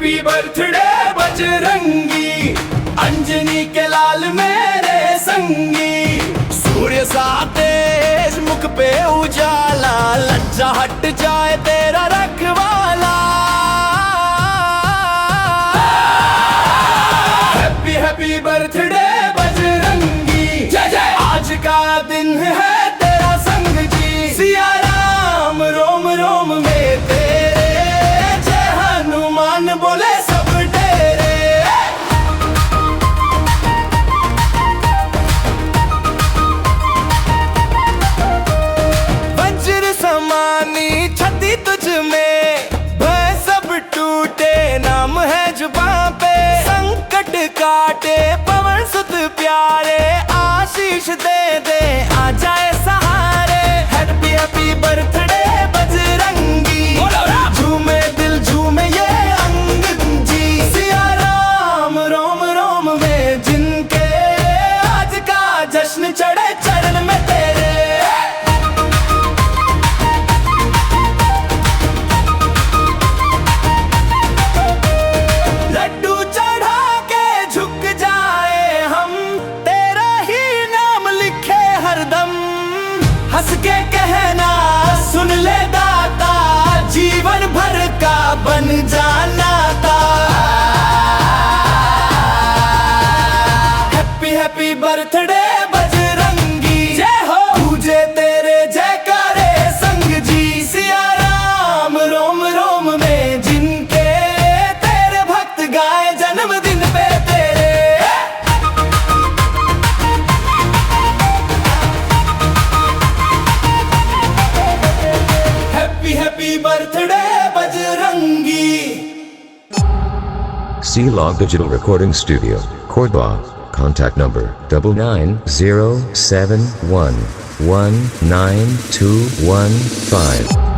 Happy birthday Bajrangi, Anjani के लाल मेरे संगी। सूर्य सा तेज मुख पे उजाला, लज्जा हट जाए तेरा रखवाला। हैप्पी हैप्पी बर्थडे बजरंगी, जय जय। आज का दिन है तेरा संग जी, सिया राम रोम रोम में तेरे, जय हनुमान बोले सब डेरे। वज्र समानी छति तुझ में, भय सब टूटे नाम है जुबां पे। संकट काटे पवन सुत प्यारे, आशीष दे दे आ जाए सहारे। हैप्पी हैप्पी बर्थडे बजरंगी, झूमे दिल झूमे ये अंग जी। सिया राम रोम रोम में जिनके, आज का जश्न चढ़े चरण में तेरे। लड्डू चढ़ा के झुक जाए हम, तेरा ही नाम लिखे हरदम। हंस के कहना सुन ले दाता, जीवन भर का बन जाना था। हैप्पी हैप्पी बर्थडे बजरंगी, जय हो। पूजे तेरे जयकारे संग जी, सिया राम रोम रोम में जिनके, तेरे भक्त गाए जन्मदिन पे तेरे। Happy happy birthday Bajrangi. C-Log Digital Recording Studio, Cordoba. Contact number 99071192115.